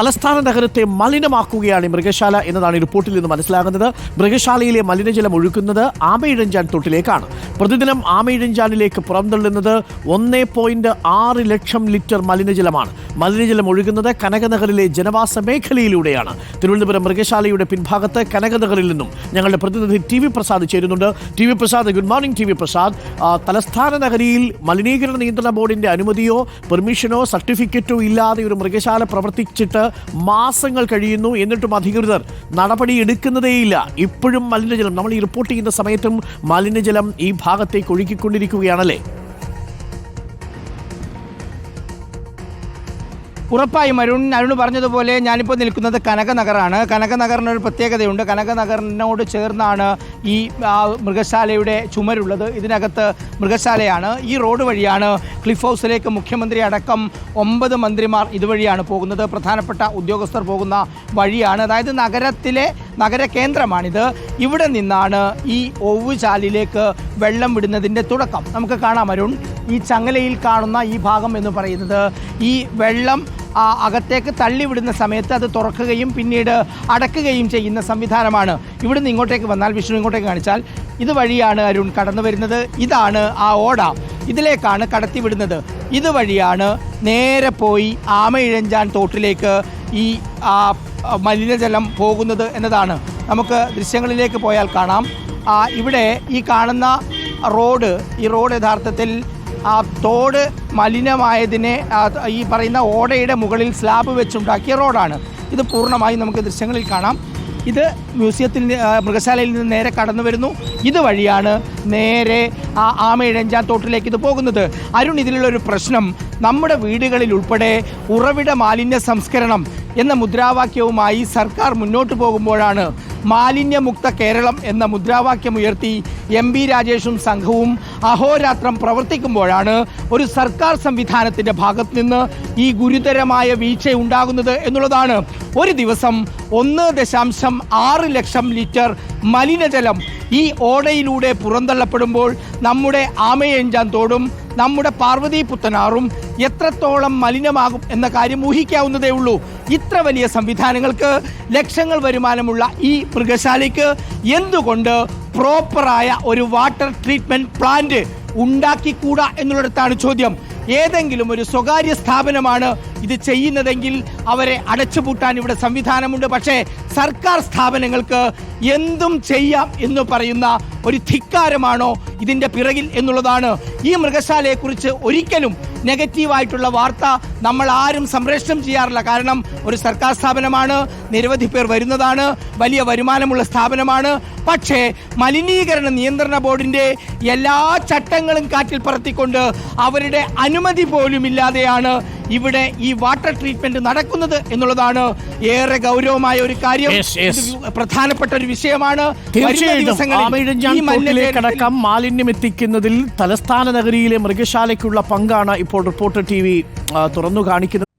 തലസ്ഥാന നഗരത്തെ മലിനമാക്കുകയാണ് മൃഗശാല എന്നതാണ് ഈ റിപ്പോർട്ടിൽ നിന്ന് മനസ്സിലാകുന്നത്. മൃഗശാലയിലെ മലിനജലം ഒഴുക്കുന്നത് ആമയിഴഞ്ചാൻ തോട്ടിലേക്കാണ്. പ്രതിദിനം ആമയിഴഞ്ചാനിലേക്ക് പുറന്തള്ളുന്നത് 1.6 ലക്ഷം ലിറ്റർ മലിനജലമാണ്. മലിനജലം ഒഴുകുന്നത് കനകനഗറിലെ ജനവാസ മേഖലയിലൂടെയാണ്. തിരുവനന്തപുരം മൃഗശാലയുടെ പിൻഭാഗത്ത് കനകനഗറിൽ നിന്നും ഞങ്ങളുടെ പ്രതിനിധി ടി.വി. പ്രസാദ് ചേരുന്നുണ്ട്. TV. Prasad, good morning TV. Prasad. തലസ്ഥാന നഗരിയിൽ മലിനീകരണ നിയന്ത്രണ ബോർഡിന്റെ അനുമതിയോ പെർമിഷനോ സർട്ടിഫിക്കറ്റോ ഇല്ലാതെ ഒരു മൃഗശാല പ്രവർത്തിച്ചിട്ട് മാസങ്ങൾ കഴിയുന്നു. എന്നിട്ടും അധികൃതർ നടപടി എടുക്കുന്നതേയില്ല. ഇപ്പോഴും മലിനജലം, നമ്മൾ ഈ റിപ്പോർട്ട് ചെയ്യുന്ന സമയത്തും മലിനജലം ഈ ഭാഗത്തേക്ക് ഒഴുകിക്കൊണ്ടിരിക്കുകയാണല്ലേ? ഉറപ്പായും അരുൺ പറഞ്ഞതുപോലെ ഞാനിപ്പോൾ നിൽക്കുന്നത് കനകനഗറാണ്. കനകനഗറിനൊരു പ്രത്യേകതയുണ്ട്. കനകനഗറിനോട് ചേർന്നാണ് ഈ മൃഗശാലയുടെ ചുമരുള്ളത്. ഇതിനകത്ത് മൃഗശാലയാണ്. ഈ റോഡ് വഴിയാണ് ക്ലിഫ് ഹൗസിലേക്ക് മുഖ്യമന്ത്രി അടക്കം 9 മന്ത്രിമാർ ഇതുവഴിയാണ് പോകുന്നത്. പ്രധാനപ്പെട്ട ഉദ്യോഗസ്ഥർ പോകുന്ന വഴിയാണ്. അതായത് നഗരത്തിലെ നഗര കേന്ദ്രമാണിത്. ഇവിടെ നിന്നാണ് ഈ ഒവുചാലിലേക്ക് വെള്ളം വിടുന്നതിൻ്റെ തുടക്കം. നമുക്ക് കാണാം അരുൺ, ഈ ചങ്ങലയിൽ കാണുന്ന ഈ ഭാഗം എന്ന് പറയുന്നത് ഈ വെള്ളം അകത്തേക്ക് തള്ളിവിടുന്ന സമയത്ത് അത് തുറക്കുകയും പിന്നീട് അടക്കുകയും ചെയ്യുന്ന സംവിധാനമാണ്. ഇവിടുന്ന് ഇങ്ങോട്ടേക്ക് വന്നാൽ, വിഷ്ണു ഇങ്ങോട്ടേക്ക് കാണിച്ചാൽ, ഇതുവഴിയാണ് അരുൺ കടന്നു വരുന്നത്. ഇതാണ് ആ ഓട, ഇതിലേക്കാണ് കടത്തിവിടുന്നത്. ഇതുവഴിയാണ് നേരെ പോയി ആമയിഴഞ്ചാൻ തോട്ടിലേക്ക് ഈ മലിനജലം പോകുന്നത് എന്നതാണ്. നമുക്ക് ദൃശ്യങ്ങളിലേക്ക് പോയാൽ കാണാം. ഇവിടെ ഈ കാണുന്ന റോഡ്, ഈ റോഡ് യഥാർത്ഥത്തിൽ തോട് മലിനമായതിനെ ഈ പറയുന്ന ഓടയുടെ മുകളിൽ സ്ലാബ് വെച്ചുണ്ടാക്കിയ റോഡാണ്. ഇത് പൂർണ്ണമായും നമുക്ക് ദൃശ്യങ്ങളിൽ കാണാം. ഇത് മ്യൂസിയത്തിൽ മൃഗശാലയിൽ നിന്ന് നേരെ കടന്നു വരുന്നു. ഇതുവഴിയാണ് നേരെ ആമയിഴഞ്ചാൻ തോട്ടിലേക്ക് ഇത് പോകുന്നത്. അരുൺ, ഇതിലുള്ളൊരു പ്രശ്നം, നമ്മുടെ വീടുകളിൽ ഉൾപ്പെടെ ഉറവിട മാലിന്യ സംസ്കരണം എന്ന മുദ്രാവാക്യവുമായി സർക്കാർ മുന്നോട്ട് പോകുമ്പോഴാണ് മാലിന്യമുക്ത കേരളം എന്ന മുദ്രാവാക്യം ഉയർത്തി MP രാജേഷും സംഘവും അഹോരാത്രം പ്രവർത്തിക്കുമ്പോഴാണ് ഒരു സർക്കാർ സംവിധാനത്തിൻ്റെ ഭാഗത്ത് നിന്ന് ഈ ഗുരുതരമായ വീഴ്ച ഉണ്ടാകുന്നത് എന്നുള്ളതാണ്. ഒരു ദിവസം 1.6 ലക്ഷം ലിറ്റർ മലിനജലം ഈ ഓടയിലൂടെ പുറന്തള്ളപ്പെടുമ്പോൾ നമ്മുടെ ആമയിഴഞ്ചാൻ തോടും നമ്മുടെ പാർവതി പുത്തനാറും എത്രത്തോളം മലിനമാകും എന്ന കാര്യം ഊഹിക്കാവുന്നതേ ഉള്ളൂ. ഇത്ര വലിയ സംവിധാനങ്ങൾക്ക് ലക്ഷങ്ങൾ വരുമാനമുള്ള ഈ മൃഗശാലയ്ക്ക് എന്തുകൊണ്ട് പ്രോപ്പറായ ഒരു വാട്ടർ ട്രീറ്റ്മെൻറ്റ് പ്ലാന്റ് ഉണ്ടാക്കിക്കൂടാ എന്നുള്ളിടത്താണ് ചോദ്യം. ഏതെങ്കിലും ഒരു സ്വകാര്യ സ്ഥാപനമാണ് ഇത് ചെയ്യുന്നതെങ്കിൽ അവരെ അടച്ചുപൂട്ടാൻ ഇവിടെ സംവിധാനമുണ്ട്. പക്ഷേ സർക്കാർ സ്ഥാപനങ്ങൾക്ക് എന്തും ചെയ്യാം എന്ന് പറയുന്ന ഒരു ധിക്കാരമാണോ ഇതിൻ്റെ പിറകിൽ എന്നുള്ളതാണ്. ഈ മൃഗശാലയെക്കുറിച്ച് ഒരിക്കലും നെഗറ്റീവായിട്ടുള്ള വാർത്ത നമ്മൾ ആരും സംപ്രേഷണം ചെയ്യാറില്ല. കാരണം ഒരു സർക്കാർ സ്ഥാപനമാണ്, നിരവധി പേർ വരുന്നതാണ്, വലിയ വരുമാനമുള്ള സ്ഥാപനമാണ്. പക്ഷേ മലിനീകരണ നിയന്ത്രണ ബോർഡിൻ്റെ എല്ലാ ചട്ടങ്ങളും കാറ്റിൽ പറത്തിക്കൊണ്ട് അവരുടെ അനുമതി പോലുമില്ലാതെയാണ് ഇവിടെ ഈ വാട്ടർ ട്രീറ്റ്മെന്റ് നടക്കുന്നത് എന്നുള്ളതാണ് ഏറെ ഗൗരവമായ ഒരു കാര്യം. പ്രധാനപ്പെട്ട ഒരു വിഷയമാണ്. ാമയിഴഞ്ചാൻ മാലിന്യം എത്തിക്കുന്നതിൽ തലസ്ഥാന നഗരിയിലെ മൃഗശാലയ്ക്കുള്ള പങ്കാണ് ഇപ്പോൾ റിപ്പോർട്ടർ TV തുറന്നു കാണിക്കുന്നത്.